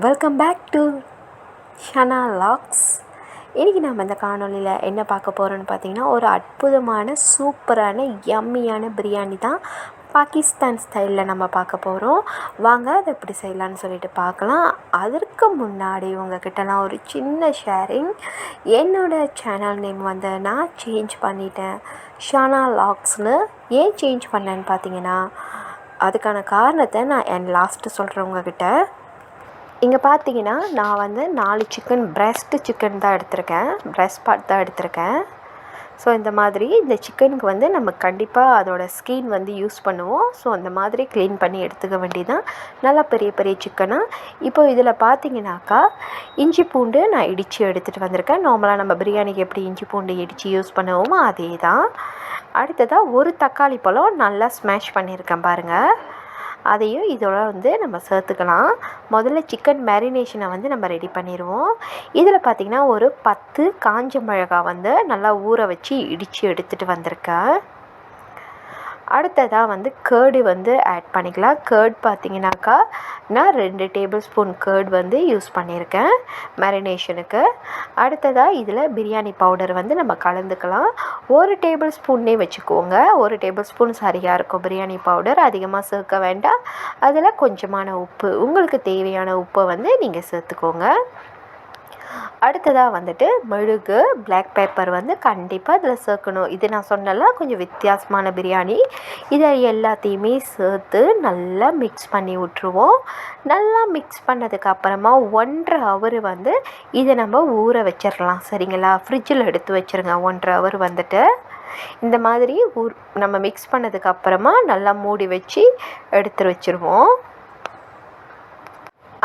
Welcome back to Shana locks. இன்றைக்கி நம்ம இந்த காணொலியில் என்ன பார்க்க போகிறோன்னு பார்த்தீங்கன்னா, ஒரு அற்புதமான சூப்பரான யம்மியான பிரியாணி தான் பாகிஸ்தான் ஸ்டைலில் நம்ம பார்க்க போகிறோம். வாங்க அதை எப்படி செய்யலான்னு சொல்லிட்டு பார்க்கலாம். அதற்கு முன்னாடி உங்ககிட்டலாம் ஒரு சின்ன ஷேரிங். என்னோடய சேனல் நேம் வந்து நான் சேஞ்ச் பண்ணிட்டேன், ஷனா லாக்ஸ்னு. ஏன் சேஞ்ச் பண்ணேன்னு பார்த்தீங்கன்னா, அதுக்கான காரணத்தை நான் லாஸ்ட்டு சொல்கிறேன் உங்ககிட்ட. இங்கே பார்த்தீங்கன்னா நான் வந்து 4 சிக்கன் சிக்கன் தான் எடுத்திருக்கேன், ப்ரெஸ்ட் பார்ட் தான் எடுத்திருக்கேன். ஸோ இந்த மாதிரி இந்த சிக்கனுக்கு வந்து நம்ம கண்டிப்பாக அதோடய ஸ்கின் வந்து யூஸ் பண்ணுவோம். ஸோ அந்த மாதிரி க்ளீன் பண்ணி எடுத்துக்க வேண்டியதான், நல்லா பெரிய பெரிய சிக்கனாக. இப்போ இதில் பார்த்தீங்கன்னாக்கா இஞ்சி பூண்டு நான் இடித்து எடுத்துகிட்டு வந்திருக்கேன். நார்மலாக நம்ம பிரியாணிக்கு எப்படி இஞ்சி பூண்டு இடித்து யூஸ் பண்ணுவோமோ அதே தான். அடுத்ததாக ஒரு தக்காளி பழம் நல்லா ஸ்மாஷ் பண்ணியிருக்கேன் பாருங்கள், அதையும் இதோட வந்து நம்ம சேர்த்துக்கலாம். முதல்ல சிக்கன் மேரினேஷனை வந்து நம்ம ரெடி பண்ணிடுவோம். இதில் பார்த்திங்கன்னா ஒரு 10 காஞ்ச மிளகாய் வந்து நல்லா ஊற வச்சு இடித்து எடுத்துகிட்டு வந்திருக்கேன். அடுத்ததாக வந்து கேர்டு வந்து ஆட் பண்ணிக்கலாம். கேர்ட் பார்த்திங்கனாக்கா நான் 2 டேபிள் ஸ்பூன் கேர்ட் வந்து யூஸ் பண்ணியிருக்கேன் மேரினேஷனுக்கு. அடுத்ததாக இதில் பிரியாணி பவுடர் வந்து நம்ம கலந்துக்கலாம். 1 டேபிள் ஸ்பூன்னே வச்சுக்கோங்க, 1 டேபிள் ஸ்பூன் சரியாக இருக்கும் பிரியாணி பவுடர், அதிகமாக சேர்க்க வேண்டாம். அதில் கொஞ்சமான உப்பு, உங்களுக்கு தேவையான உப்பை வந்து நீங்கள் சேர்த்துக்கோங்க. அடுத்ததாக வந்துட்டு மெழுகு, பிளாக் பேப்பர் வந்து கண்டிப்பாக இதில் சேர்க்கணும். இது நான் சொன்னல கொஞ்சம் வித்தியாசமான பிரியாணி. இதை எல்லாத்தையுமே சேர்த்து நல்லா மிக்ஸ் பண்ணி விட்ருவோம். நல்லா மிக்ஸ் பண்ணதுக்கப்புறமா 1.5 ஹவர் வந்து இதை நம்ம ஊற வச்சிடலாம், சரிங்களா? ஃப்ரிட்ஜில் எடுத்து வச்சுருங்க 1.5 ஹவர் வந்துட்டு. இந்த மாதிரி நம்ம மிக்ஸ் பண்ணதுக்கப்புறமா நல்லா மூடி வச்சு எடுத்து வச்சுருவோம்.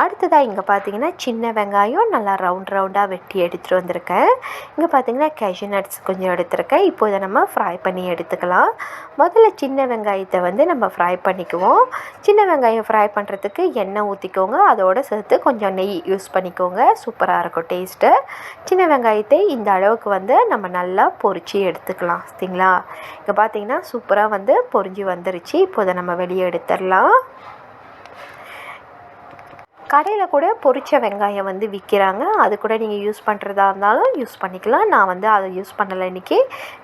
அடுத்ததாக இங்கே பார்த்தீங்கன்னா சின்ன வெங்காயம் நல்லா ரவுண்டாக வெட்டி எடுத்துகிட்டு வந்திருக்கேன். இங்கே பார்த்தீங்கன்னா கேஷ்யூ நட்ஸ் கொஞ்சம் எடுத்துருக்கேன். இப்போ இதை நம்ம ஃப்ரை பண்ணி எடுத்துக்கலாம். முதல்ல சின்ன வெங்காயத்தை வந்து நம்ம ஃப்ரை பண்ணிக்குவோம். சின்ன வெங்காயம் ஃப்ரை பண்ணுறதுக்கு எண்ணெய் ஊற்றிக்கோங்க, அதோடு சேர்த்து கொஞ்சம் நெய் யூஸ் பண்ணிக்கோங்க, சூப்பராக இருக்கும் டேஸ்ட்டு. சின்ன வெங்காயத்தை இந்த அளவுக்கு வந்து நம்ம நல்லா பொரித்து எடுத்துக்கலாம், சரிங்களா? இங்கே பார்த்தீங்கன்னா சூப்பராக வந்து பொரிஞ்சு வந்துருச்சு. இப்போ இதை நம்ம வெளியே எடுத்துடலாம். கடையில் கூட பொரித்த வெங்காயம் வந்து விற்கிறாங்க, அது கூட நீங்கள் யூஸ் பண்ணுறதா இருந்தாலும் யூஸ் பண்ணிக்கலாம். நான் வந்து அதை யூஸ் பண்ணலை, இன்றைக்கி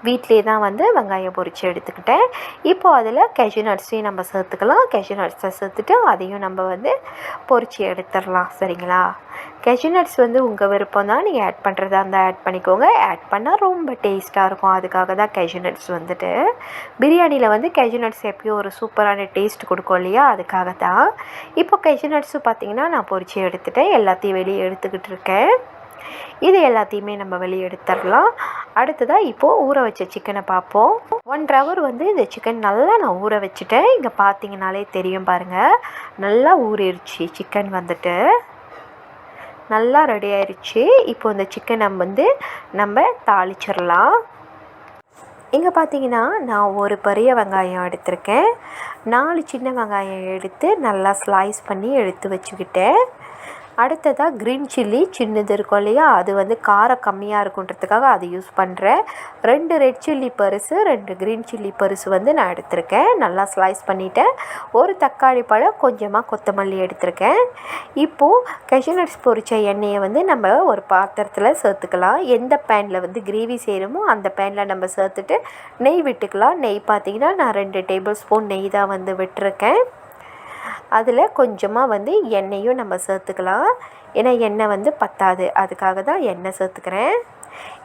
வீட்டிலே தான் வந்து வெங்காயம் பொரித்து எடுத்துக்கிட்டேன். இப்போது அதில் கேஷ்யூ நட்ஸையும் நம்ம சேர்த்துக்கலாம். கேஷ்யூ நட்ஸை சேர்த்துட்டு அதையும் நம்ம வந்து பொரித்து எடுத்துடலாம், சரிங்களா? கேஷ்யூ நட்ஸ் வந்து உங்கள் விருப்பம் தான், நீங்கள் ஆட் பண்ணுறதா இருந்தால் ஆட் பண்ணிக்கோங்க. ஆட் பண்ணால் ரொம்ப டேஸ்ட்டாக இருக்கும், அதுக்காக தான் கேஷ்யூ நட்ஸ் வந்துட்டு. பிரியாணியில் வந்து கேஷ்யூ நட்ஸ் எப்பயும் ஒரு சூப்பரான டேஸ்ட் கொடுக்கும் இல்லையா, அதுக்காக தான். இப்போ கேஷ்யூ நட்ஸு பார்த்திங்கன்னா நான் பொரித்து எடுத்துகிட்டேன், எல்லாத்தையும் வெளியே எடுத்துக்கிட்டு இருக்கேன். இது எல்லாத்தையுமே நம்ம வெளியே எடுத்துடலாம். அடுத்ததாக இப்போது ஊற வச்ச சிக்கனை பார்ப்போம். 1.5 ஹவர் வந்து இந்த சிக்கன் நல்லா நான் ஊற வச்சுட்டேன். இங்கே பார்த்தீங்கனாலே தெரியும் பாருங்கள், நல்லா ஊறிடுச்சு சிக்கன் வந்துட்டு, நல்லா ரெடி ஆயிடுச்சு. இப்போ இந்த சிக்கனை வந்து நம்ம தாளிச்சிடலாம். இங்கே பார்த்தீங்கன்னா நான் ஒரு பெரிய வெங்காயம் எடுத்திருக்கேன், 4 சின்ன வெங்காயம் எடுத்து நல்லா ஸ்லைஸ் பண்ணி எடுத்து வச்சுக்கிட்டேன். அடுத்ததாக க்ரீன் சில்லி சின்னது இருக்கும் இல்லையா, அது வந்து காரம் கம்மியாக இருக்குன்றதுக்காக அது யூஸ் பண்ணுறேன். 2 ரெட் சில்லி பருசு, 2 க்ரீன் சில்லி பருசு வந்து நான் எடுத்திருக்கேன், நல்லா ஸ்லைஸ் பண்ணிவிட்டேன். ஒரு தக்காளி பழம், கொஞ்சமாக கொத்தமல்லி எடுத்திருக்கேன். இப்போது கேஷ்யூ நட்ஸ் பொரித்த எண்ணெயை வந்து நம்ம ஒரு பாத்திரத்தில் சேர்த்துக்கலாம். எந்த பேனில் வந்து கிரேவி செய்கிறோமோ அந்த பேனில் நம்ம சேர்த்துட்டு நெய் விட்டுக்கலாம். நெய் பார்த்திங்கன்னா நான் 2 டேபிள் ஸ்பூன் நெய் தான் வந்து விட்டுருக்கேன். அதில் கொஞ்சமாக வந்து எண்ணெயும் நம்ம சேர்த்துக்கலாம், ஏன்னா எண்ணெய் வந்து பத்தாது, அதுக்காக தான் எண்ணெய் சேர்த்துக்கிறேன்.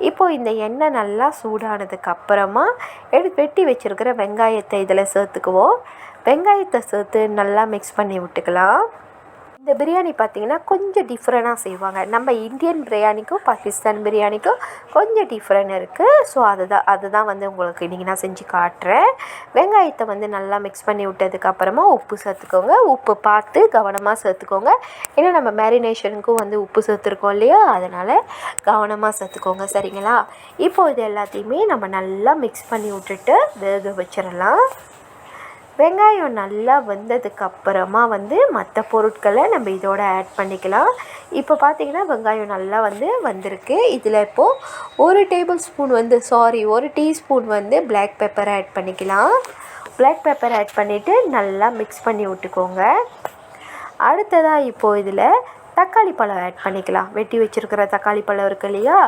இப்போது இந்த எண்ணெய் நல்லா சூடானதுக்கு அப்புறமா வெட்டி வச்சுருக்கிற வெங்காயத்தை இதில் சேர்த்துக்குவோம். வெங்காயத்தை சேர்த்து நல்லா மிக்ஸ் பண்ணி விட்டுக்கலாம். இந்த பிரியாணி பார்த்திங்கன்னா கொஞ்சம் டிஃப்ரெண்ட்டாக செய்வாங்க. நம்ம இந்தியன் பிரியாணிக்கும் பாகிஸ்தான் பிரியாணிக்கும் கொஞ்சம் டிஃப்ரெண்ட் இருக்குது. ஸோ அதுதான் வந்து உங்களுக்கு இன்றைக்கி நான் செஞ்சு காட்டுறேன். வெங்காயத்தை வந்து நல்லா மிக்ஸ் பண்ணி விட்டதுக்கப்புறமா உப்பு சேர்த்துக்கோங்க. உப்பு பார்த்து கவனமாக சேர்த்துக்கோங்க, ஏன்னா நம்ம மேரினேஷனுக்கும் வந்து உப்பு சேர்த்துருக்கோம் இல்லையா, அதனால் கவனமாக சேர்த்துக்கோங்க, சரிங்களா? இப்போது இது எல்லாத்தையுமே நம்ம நல்லா மிக்ஸ் பண்ணி விட்டுட்டு வேக வச்சிடலாம். வெங்காயம் நல்லா வெந்ததுக்கப்புறமா வந்து மற்ற பொருட்களை நம்ம இதோட ஆட் பண்ணிக்கலாம். இப்போ பார்த்திங்கன்னா வெங்காயம் நல்லா வந்து வந்திருக்கு. இதில் இப்போது 1 டீஸ்பூன் வந்து பிளாக் பெப்பர் ஆட் பண்ணிக்கலாம். பிளாக் பெப்பர் ஆட் பண்ணிவிட்டு நல்லா மிக்ஸ் பண்ணி விட்டுக்கோங்க. அடுத்ததாக இப்போது இதில் தக்காளி பழம் ஆட் பண்ணிக்கலாம். வெட்டி வச்சுருக்கிற தக்காளி பழம் இருக்கு இல்லையா,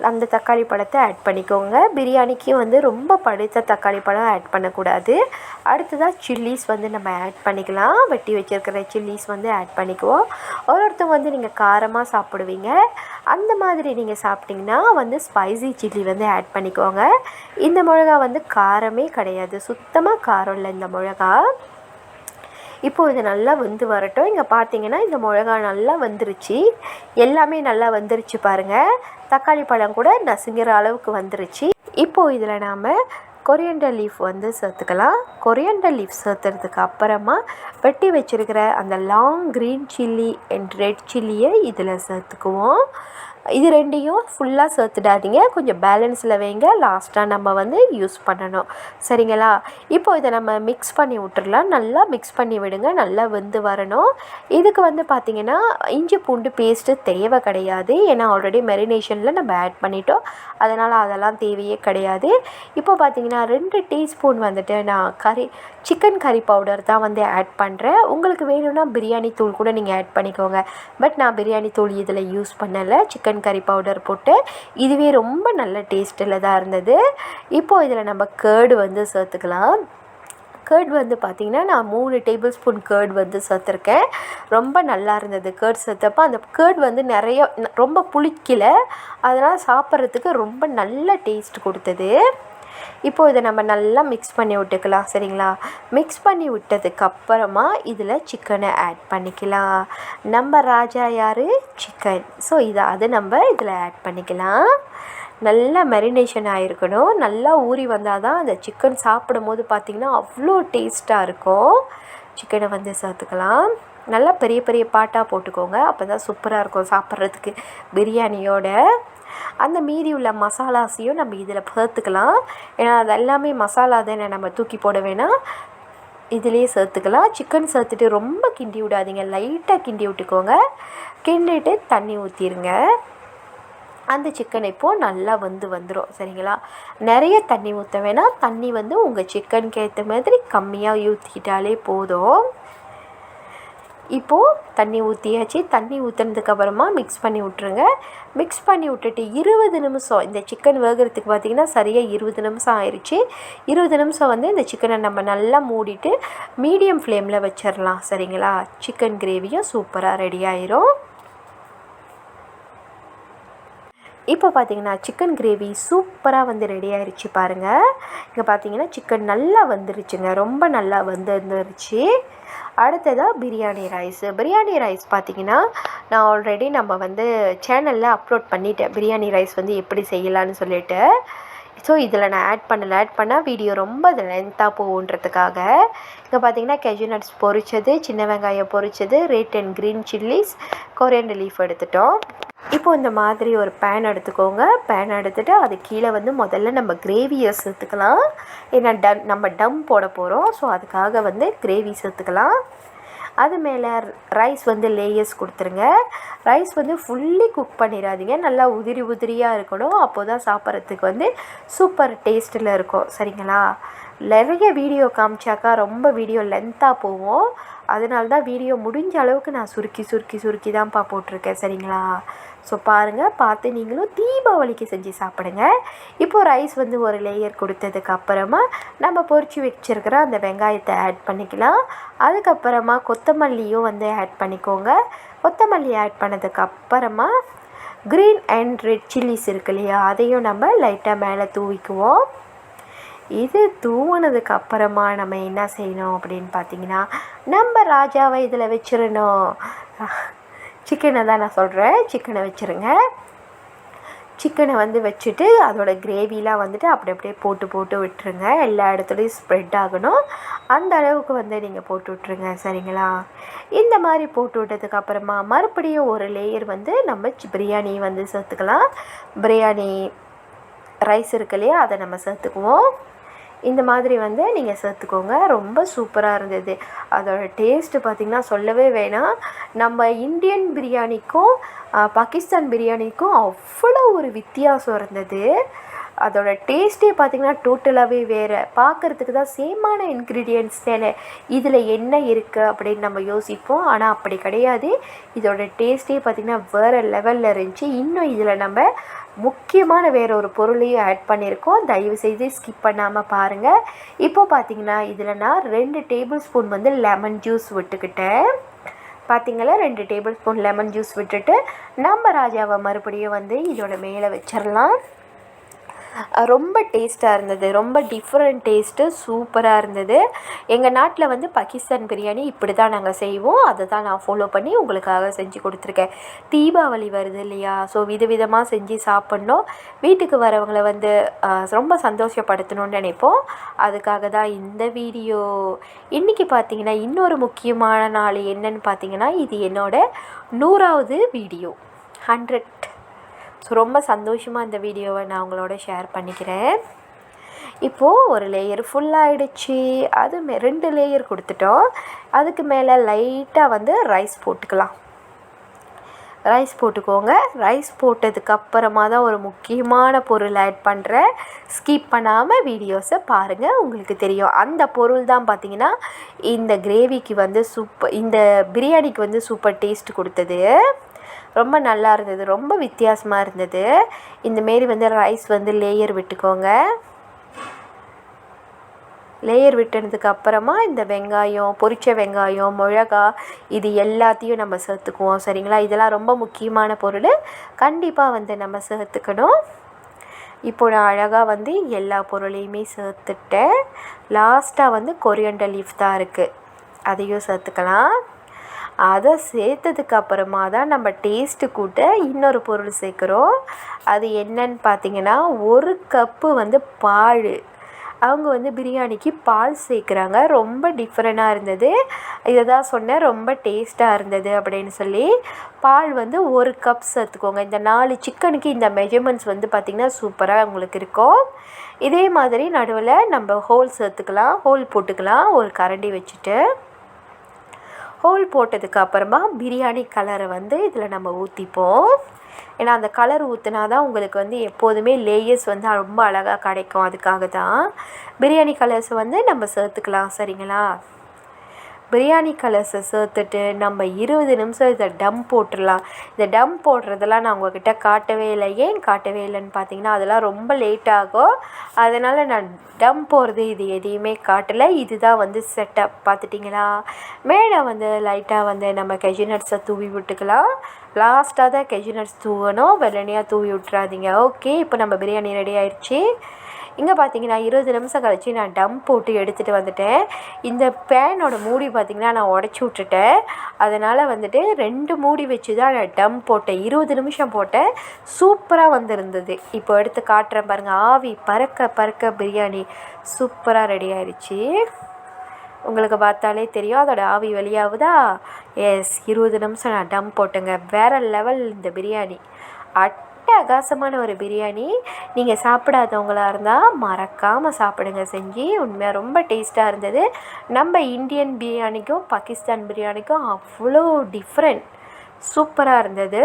அந்த தக்காளி பழத்தை ஆட் பண்ணிக்கோங்க. பிரியாணிக்கு வந்து ரொம்ப பழுத்த தக்காளி பழம் ஆட் பண்ணக்கூடாது. அடுத்ததாக சில்லிஸ் வந்து நம்ம ஆட் பண்ணிக்கலாம். வெட்டி வச்சுருக்கிற சில்லிஸ் வந்து ஆட் பண்ணிக்குவோம். ஒருத்தவங்க வந்து நீங்கள் காரமாக சாப்பிடுவீங்க, அந்த மாதிரி நீங்கள் சாப்பிட்டிங்கன்னா வந்து ஸ்பைசி சில்லி வந்து ஆட் பண்ணிக்கோங்க. இந்த மிளகா வந்து காரமே கிடையாது, சுத்தமாக காரம் இல்லை இந்த மிளகா. இப்போது இது நல்லா வந்து வரட்டும். இங்கே பார்த்தீங்கன்னா இந்த மிளகா நல்லா வந்துருச்சு, எல்லாமே நல்லா வந்துருச்சு பாருங்கள். தக்காளி பழம் கூட நசுங்கிற அளவுக்கு வந்துருச்சு. இப்போது இதில் நாம் கொரியண்டர் லீஃப் வந்து சேர்த்துக்கலாம். கொரியண்டர் லீஃப் சேர்த்துறதுக்கு அப்புறமா வெட்டி வச்சுருக்கிற அந்த long green chilli and red சில்லியை இதில் சேர்த்துக்குவோம். இது ரெண்டையும் ஃபுல்லாக சேர்த்துடாதீங்க, கொஞ்சம் பேலன்ஸில் வைங்க, லாஸ்ட்டாக நம்ம வந்து யூஸ் பண்ணணும். சரிங்களா? இப்போ இதை நம்ம மிக்ஸ் பண்ணி விட்டுறலாம். நல்லா மிக்ஸ் பண்ணி விடுங்க, நல்லா வெந்து வரணும். இதுக்கு வந்து பார்த்திங்கன்னா இஞ்சி பூண்டு பேஸ்ட்டு தேவை கிடையாது, ஏன்னா ஆல்ரெடி மெரினேஷனில் நம்ம ஆட் பண்ணிட்டோம், அதனால் அதெல்லாம் தேவையே கிடையாது. இப்போ பார்த்திங்கன்னா 2 டீஸ்பூன் வந்துட்டு நான் சிக்கன் கறி பவுடர் தான் வந்து ஆட் பண்ணுறேன். உங்களுக்கு வேணும்னா பிரியாணி தூள் கூட நீங்கள் ஆட் பண்ணிக்கோங்க. பட் நான் பிரியாணி தூள் இதில் யூஸ் பண்ணலை, சிக்கன் கறி பவுடர் போட்டு. இதுவே ரொம்ப நல்ல டேஸ்ட்டில் தான் இருந்தது. இப்போது இதில் நம்ம கேர்டு வந்து சேர்த்துக்கலாம். கேர்ட் வந்து பார்த்திங்கன்னா நான் 3 டேபிள் ஸ்பூன் கேர்ட் வந்து சேர்த்துருக்கேன். ரொம்ப நல்லா இருந்தது கேர்ட் சேர்த்தப்போ. அந்த கேர்ட் வந்து நிறைய ரொம்ப புளிக்கலை, அதனால் சாப்பிட்றதுக்கு ரொம்ப நல்ல டேஸ்ட் கொடுத்தது. இப்போது இதை நம்ம நல்லா மிக்ஸ் பண்ணி விட்டுக்கலாம். சரிங்களா? மிக்ஸ் பண்ணி விட்டதுக்கப்புறமா இதில் சிக்கனை ஆட் பண்ணிக்கலாம். நம்ம ராஜா யார்? சிக்கன். ஸோ அதை நம்ம இதில் ஆட் பண்ணிக்கலாம். நல்லா மெரினேஷன் ஆகிருக்கணும், நல்லா ஊறி வந்தால் தான் அந்த சிக்கன் சாப்பிடும் போது பார்த்திங்கன்னா அவ்வளோ டேஸ்ட்டாக இருக்கும். சிக்கனை வந்து சேர்த்துக்கலாம். நல்லா பெரிய பெரிய பாட்டாக போட்டுக்கோங்க, அப்போ தான் சூப்பராக இருக்கும் சாப்பிட்றதுக்கு பிரியாணியோட. அந்த மீதி உள்ள மசாலாஸையும் நம்ம இதில் சேர்த்துக்கலாம். ஏன்னா அது எல்லாமே மசாலா தானே, நம்ம தூக்கி போட வேணாம், இதிலே சேர்த்துக்கலாம். சிக்கன் சேர்த்துட்டு ரொம்ப கிண்டி விடாதீங்க, லைட்டாக கிண்டி விட்டுக்கோங்க. கிண்டிட்டு தண்ணி ஊற்றிடுங்க. அந்த சிக்கன் இப்போது நல்லா வந்துடும். சரிங்களா? நிறைய தண்ணி ஊற்ற வேணாம், தண்ணி வந்து உங்கள் சிக்கனுக்கு ஏற்ற மாதிரி கம்மியாக ஊற்றிக்கிட்டாலே போதும். இப்போது தண்ணி ஊற்றியாச்சு. தண்ணி ஊற்றுனதுக்கப்புறமா மிக்ஸ் பண்ணி விட்ருங்க. மிக்ஸ் பண்ணி விட்டுட்டு 20 நிமிஷம் இந்த சிக்கன் வேகிறதுக்கு பார்த்திங்கன்னா சரியாக 20 நிமிஷம் ஆயிடுச்சு. 20 நிமிஷம் வந்து இந்த சிக்கனை நம்ம நல்லா மூடிட்டு மீடியம் ஃப்ளேமில் வச்சிடலாம். சரிங்களா? சிக்கன் கிரேவியும் சூப்பராக ரெடி ஆயிரும். இப்போ பார்த்திங்கன்னா சிக்கன் கிரேவி சூப்பராக வந்து ரெடி ஆயிடுச்சு பாருங்கள். இங்கே பார்த்திங்கன்னா சிக்கன் நல்லா வந்துருச்சுங்க, ரொம்ப நல்லா வந்துருச்சு. அடுத்ததாக பிரியாணி ரைஸ். பிரியாணி ரைஸ் பார்த்திங்கன்னா நான் ஆல்ரெடி நம்ம வந்து சேனலில் அப்லோட் பண்ணிட்டேன், பிரியாணி ரைஸ் வந்து எப்படி செய்யலான்னு சொல்லிட்டு. ஸோ இதில் நான் ஆட் பண்ணால் வீடியோ ரொம்ப லென்த்தாக போகுன்றதுக்காக. இங்கே பார்த்திங்கன்னா கேஷ்யூ நட்ஸ் பொரிச்சது, சின்ன வெங்காயம் பொரிச்சது, red and green chillies, coriander leaf எடுத்துட்டோம். இப்போது இந்த மாதிரி ஒரு பேன் எடுத்துக்கோங்க. பேன் எடுத்துகிட்டு அது கீழே வந்து முதல்ல நம்ம கிரேவியை சேர்த்துக்கலாம். ஏன்னா நம்ம டம் போட போகிறோம், ஸோ அதுக்காக வந்து கிரேவி சேர்த்துக்கலாம். அது மேலே ரைஸ் வந்து லேயர்ஸ் கொடுத்துருங்க. ரைஸ் வந்து ஃபுல்லி குக் பண்ணிடாதீங்க, நல்லா உதிரியாக இருக்கணும், அப்போ தான் சாப்பிட்றதுக்கு வந்து சூப்பர் டேஸ்ட்டில் இருக்கும். சரிங்களா? நிறைய வீடியோ காமிச்சாக்கா ரொம்ப வீடியோ லென்த்தாக போகும், அதனால தான் வீடியோ முடிஞ்ச அளவுக்கு நான் சுருக்கி தான்ப்பா போட்டிருக்கேன். சரிங்களா? ஸோ பாருங்கள், பார்த்து நீங்களும் தீபாவளிக்கு செஞ்சு சாப்பிடுங்க. இப்போது ரைஸ் வந்து ஒரு லேயர் கொடுத்ததுக்கு அப்புறமா நம்ம பொரிச்சு வச்சுருக்கிற அந்த வெங்காயத்தை ஆட் பண்ணிக்கலாம். அதுக்கப்புறமா கொத்தமல்லியும் வந்து ஆட் பண்ணிக்கோங்க. கொத்தமல்லி ஆட் பண்ணதுக்கு அப்புறமா க்ரீன் அண்ட் ரெட் சில்லிஸ் இருக்கு இல்லையா, அதையும் நம்ம லைட்டாக மேலே தூவிக்குவோம். இது தூவினதுக்கு அப்புறமா நம்ம என்ன செய்யணும் அப்படின்னு பார்த்திங்கன்னா, நம்ம ராஜாவை இதில் வச்சிடணும். சிக்கனை தான் நான் சொல்கிறேன், சிக்கனை வச்சுருங்க. சிக்கனை வந்து வச்சுட்டு அதோட கிரேவிலாம் வந்துட்டு அப்படியே போட்டு விட்டுருங்க. எல்லா இடத்துலையும் ஸ்ப்ரெட் ஆகணும், அந்த அளவுக்கு வந்து நீங்கள் போட்டு விட்ருங்க. சரிங்களா? இந்த மாதிரி போட்டு விட்டதுக்கப்புறமா மறுபடியும் ஒரு லேயர் வந்து நம்ம பிரியாணி வந்து சேர்த்துக்கலாம். பிரியாணி ரைஸ் இருக்கு இல்லையா, அதை நம்ம சேர்த்துக்குவோம். இந்த மாதிரி வந்து நீங்கள் சேர்த்துக்கோங்க. ரொம்ப சூப்பராக இருந்தது. அதோட டேஸ்ட்டு பார்த்திங்கன்னா சொல்லவே வேணாம். நம்ம இந்தியன் பிரியாணிக்கும் பாகிஸ்தான் பிரியாணிக்கும் அவ்வளோ ஒரு வித்தியாசம் இருந்தது. அதோட டேஸ்ட்டே பார்த்திங்கன்னா டோட்டலாகவே வேறு. பார்க்குறதுக்கு தான் சேமான இன்க்ரீடியன்ட்ஸ் தானே, இதில் என்ன இருக்குது அப்படின்னு நம்ம யோசிப்போம். ஆனால் அப்படி கிடையாது. இதோட டேஸ்ட்டே பார்த்திங்கன்னா வேறு லெவலில் இருந்துச்சு. இன்னும் இதில் நம்ம முக்கியமான வேறு ஒரு பொருளையும் ஆட் பண்ணியிருக்கோம். தயவுசெய்து ஸ்கிப் பண்ணாமல் பாருங்கள். இப்போ பார்த்திங்கன்னா இதில் நான் 2 டேபிள் ஸ்பூன் வந்து லெமன் ஜூஸ் விட்டுக்கிட்டேன். பார்த்திங்களா, 2 டேபிள் ஸ்பூன் லெமன் ஜூஸ் விட்டுட்டு நம்ம ராஜாவை மறுபடியும் வந்து இதோட மேலே வச்சிடலாம். ரொம்ப டேஸ்ட்டாக இருந்தது. ரொம்ப டிஃப்ரெண்ட் டேஸ்ட்டு, சூப்பராக இருந்தது. எங்கள் நாட்டில் வந்து பாகிஸ்தான் பிரியாணி இப்படி தான் நாங்கள் செய்வோம். அதை தான் நான் ஃபாலோ பண்ணி உங்களுக்காக செஞ்சு கொடுத்துருக்கேன். தீபாவளி வருது இல்லையா, ஸோ விதவிதமாக செஞ்சு சாப்பிட்ணும், வீட்டுக்கு வரவங்களை வந்து ரொம்ப சந்தோஷப்படுத்தணும்னு நினைப்போம். அதுக்காக தான் இந்த வீடியோ. இன்றைக்கி பார்த்திங்கன்னா இன்னொரு முக்கியமான நாள் என்னன்னு பார்த்திங்கன்னா, இது என்னோடய 100வது வீடியோ. 100. ஸோ ரொம்ப சந்தோஷமாக இந்த வீடியோவை நான் உங்களோட ஷேர் பண்ணிக்கிறேன். இப்போது ஒரு லேயர் ஃபுல்லாகிடுச்சு. அது 2 லேயர் கொடுத்துட்டோம். அதுக்கு மேலே லைட்டாக வந்து ரைஸ் போட்டுக்கலாம். ரைஸ் போட்டுக்கோங்க. ரைஸ் போட்டதுக்கப்புறமா தான் ஒரு முக்கியமான பொருள் ஆட் பண்ணுறேன். ஸ்கிப் பண்ணாமல் வீடியோஸை பாருங்கள், உங்களுக்கு தெரியும். அந்த பொருள் தான் பார்த்திங்கன்னா இந்த கிரேவிக்கு வந்து இந்த பிரியாணிக்கு வந்து சூப்பர் டேஸ்ட் கொடுத்தது. ரொம்ப நல்லா இருந்தது, ரொம்ப வித்தியாசமாக இருந்தது. இந்தமாரி வந்து ரைஸ் வந்து லேயர் விட்டுக்கோங்க. லேயர் விட்டதுக்கு அப்புறமா இந்த வெங்காயம், பொரிச்ச வெங்காயம், மிளகா, இது எல்லாத்தையும் நம்ம சேர்த்துக்குவோம். சரிங்களா, இதெல்லாம் ரொம்ப முக்கியமான பொருள், கண்டிப்பாக வந்து நம்ம சேர்த்துக்கணும். இப்போ நான் அழகாக வந்து எல்லா பொருளையுமே சேர்த்துட்டேன். லாஸ்ட்டாக வந்து கொரியண்டர் லீஃப் தான் இருக்குது, அதையும் சேர்த்துக்கலாம். அதை சேர்த்ததுக்கு அப்புறமா தான் நம்ம டேஸ்ட்டு கூட்ட இன்னொரு பொருள் சேர்க்குறோம். அது என்னன்னு பார்த்திங்கன்னா 1 கப்பு வந்து பால். அவங்க வந்து பிரியாணிக்கு பால் சேர்க்குறாங்க. ரொம்ப டிஃப்ரெண்ட்டாக இருந்தது. இதை தான் சொன்னேன், ரொம்ப டேஸ்ட்டாக இருந்தது அப்படின்னு சொல்லி. பால் வந்து 1 கப் சேர்த்துக்கோங்க. இந்த 4 சிக்கனுக்கு இந்த மெஜர்மெண்ட்ஸ் வந்து பார்த்திங்கன்னா சூப்பராக உங்களுக்கு இருக்கும். இதே மாதிரி நடுவில் நம்ம ஹோல் சேர்த்துக்கலாம், ஹோல் போட்டுக்கலாம். ஒரு கரண்டி வச்சுட்டு ஹோல் போட்டதுக்கு அப்புறமா பிரியாணி கலரை வந்து இதில் நம்ம ஊற்றிப்போம். ஏன்னா அந்த கலர் ஊற்றினா தான் உங்களுக்கு வந்து எப்போதுமே லேயர்ஸ் வந்து ரொம்ப அழகாக கிடைக்கும். அதுக்காக தான் பிரியாணி கலர்ஸை வந்து நம்ம சேர்த்துக்கலாம். சரிங்களா, பிரியாணி கலர்ஸை சேர்த்துட்டு நம்ம 20 நிமிஷம் இதை டம் போட்டுடலாம். இந்த டம் போடுறதெல்லாம் நான் உங்கள்கிட்ட காட்டவே இல்லை. ஏன் காட்டவே இல்லைன்னு பார்த்தீங்கன்னா அதெல்லாம் ரொம்ப லேட் ஆகும். அதனால் நான் டம் போடுறது இது எதையுமே காட்டலை. இதுதான் வந்து செட்டப். பார்த்துட்டிங்களா, மேலே வந்து லைட்டாக வந்து நம்ம கெஜினட்ஸை தூவி விட்டுக்கலாம். லாஸ்ட்டாக தான் கெஜினட்ஸ் தூவணும், வெள்ளனையாக தூவி விட்டுறாதீங்க. ஓகே, இப்போ நம்ம பிரியாணி ரெடி ஆயிடுச்சு. இங்கே பார்த்தீங்கன்னா 20 நிமிஷம் கழிச்சு நான் டம் போட்டு எடுத்துகிட்டு வந்துட்டேன். இந்த பேனோட மூடி பார்த்திங்கன்னா நான் உடச்சி விட்டுட்டேன். அதனால் வந்துட்டு 2 மூடி வச்சு தான் நான் டம் போட்டேன். 20 நிமிஷம் போட்டேன், சூப்பராக வந்திருந்தது. இப்போ எடுத்து காட்டுறேன் பாருங்கள். ஆவி பறக்க பறக்க பிரியாணி சூப்பராக ரெடி ஆயிடுச்சு. உங்களுக்கு பார்த்தாலே தெரியும் அதோட ஆவி வெளியாகுதா. எஸ், 20 நிமிஷம் நான் டம் போட்டேங்க. வேறு லெவல் இந்த பிரியாணி. அட்டகாசமான ஒரு பிரியாணி. நீங்கள் சாப்பிடாதவங்களா இருந்தால் மறக்காமல் சாப்பிடுங்க செஞ்சு. உண்மையாக ரொம்ப டேஸ்ட்டாக இருந்தது. நம்ம இந்தியன் பிரியாணிக்கும் பாகிஸ்தான் பிரியாணிக்கும் அவ்வளோ டிஃப்ரெண்ட், சூப்பராக இருந்தது.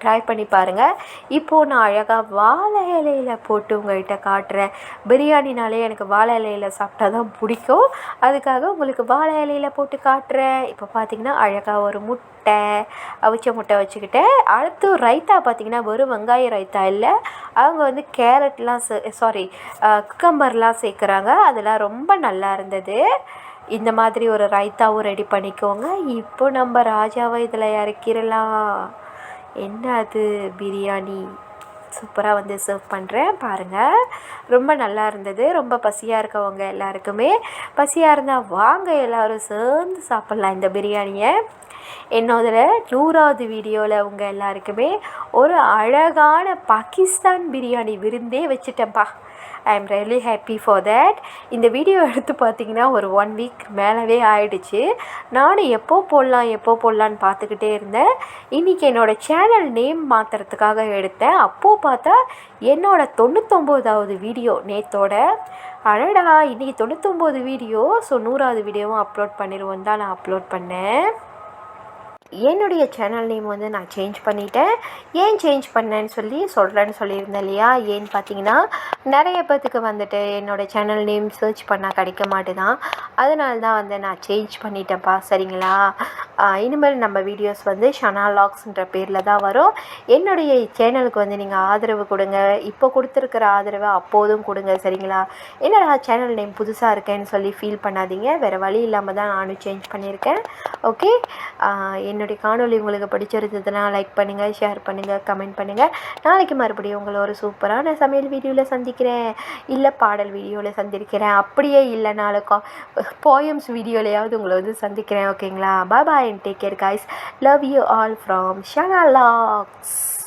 ட்ரை பண்ணி பாருங்கள். இப்போது நான் அழகாக வாழை இலையில் போட்டு உங்கள்கிட்ட காட்டுறேன். பிரியாணினாலே எனக்கு வாழை இலையில் சாப்பிட்டா தான் பிடிக்கும். அதுக்காக உங்களுக்கு வாழை இலையில் போட்டு காட்டுறேன். இப்போ பார்த்திங்கன்னா அழகாக ஒரு முட்டை, அவிச்ச முட்டை வச்சுக்கிட்டேன். அடுத்து ரைத்தா பார்த்திங்கன்னா வெறும் வெங்காய ரைத்தா இல்லை, அவங்க வந்து கேரட்லாம் குக்கம்பர்லாம் சேர்க்குறாங்க. அதெல்லாம் ரொம்ப நல்லா இருந்தது. இந்த மாதிரி ஒரு ரைத்தாவும் ரெடி பண்ணிக்கோங்க. இப்போ நம்ம ராஜாவை இதில் இறக்கிடலாம். என்ன அது, பிரியாணி சூப்பராக வந்து சர்வ் பண்ணுறேன் பாருங்கள். ரொம்ப நல்லா இருந்தது. ரொம்ப பசியாக இருக்கவங்க எல்லாருக்குமே, பசியாக இருந்தால் வாங்க எல்லோரும் சேர்ந்து சாப்பிட்லாம் இந்த பிரியாணியை. என்னோட 100வது வீடியோவில் உங்கள் எல்லாருக்குமே ஒரு அழகான பாகிஸ்தான் பிரியாணி விருந்தே வச்சுட்டேன்ப்பா. I am really happy for that. இந்த வீடியோ எடுத்து பார்த்திங்கன்னா ஒரு 1 வீக் மேலவே ஆயிடுச்சு. நானும் எப்போ போடலான்னு பார்த்துக்கிட்டே இருந்தேன். இன்றைக்கி என்னோடய சேனல் நேம் மாற்றுறதுக்காக எடுத்தேன். அப்போது பார்த்தா என்னோடய 99வது வீடியோ நேத்தோட. அடடா, இன்றைக்கி 99 வீடியோ. ஸோ 100வது வீடியோவும் அப்லோட் பண்ணிடுவோம் தான் நான் அப்லோட் பண்ணேன். என்னுடைய சேனல் நேம் வந்து நான் சேஞ்ச் பண்ணிட்டேன். ஏன் சேஞ்ச் பண்ணேன்னு சொல்கிறேன்னு சொல்லியிருந்தேன் இல்லையா? ஏன்னு பார்த்தீங்கன்னா, நிறைய பேத்துக்கு வந்துட்டு என்னோடய சேனல் நேம் சர்ச் பண்ணால் கிடைக்க மாட்டுதான். அதனால தான் வந்து நான் சேஞ்ச் பண்ணிட்டேன்ப்பா, சரிங்களா? இனிமேல் நம்ம வீடியோஸ் வந்து ஷனா லாக்ஸ்ன்ற பேரில் தான் வரும். என்னுடைய சேனலுக்கு வந்து நீங்கள் ஆதரவு கொடுங்க. இப்போ கொடுத்துருக்கிற ஆதரவை அப்போதும் கொடுங்க, சரிங்களா? என்னடா சேனல் நேம் புதுசாக இருக்கேன்னு சொல்லி ஃபீல் பண்ணாதீங்க. வேறு வழி இல்லாமல் தான் நானும் சேஞ்ச் பண்ணியிருக்கேன். ஓகே, என்னுடைய காணொலி உங்களுக்கு பிடிச்சிருந்ததுன்னா லைக் பண்ணுங்கள், ஷேர் பண்ணுங்கள், கமெண்ட் பண்ணுங்கள். நாளைக்கு மறுபடியும் உங்களை ஒரு சூப்பரான சமையல் வீடியோவில் சந்திக்கிறேன், இல்லை பாடல் வீடியோவில் சந்திக்கிறேன், அப்படியே இல்லைனாலும் போயம்ஸ் வீடியோலையாவது உங்களை வந்து சந்திக்கிறேன். ஓகேங்களா? Bye bye and take care guys. Love you all from Shana lakhs.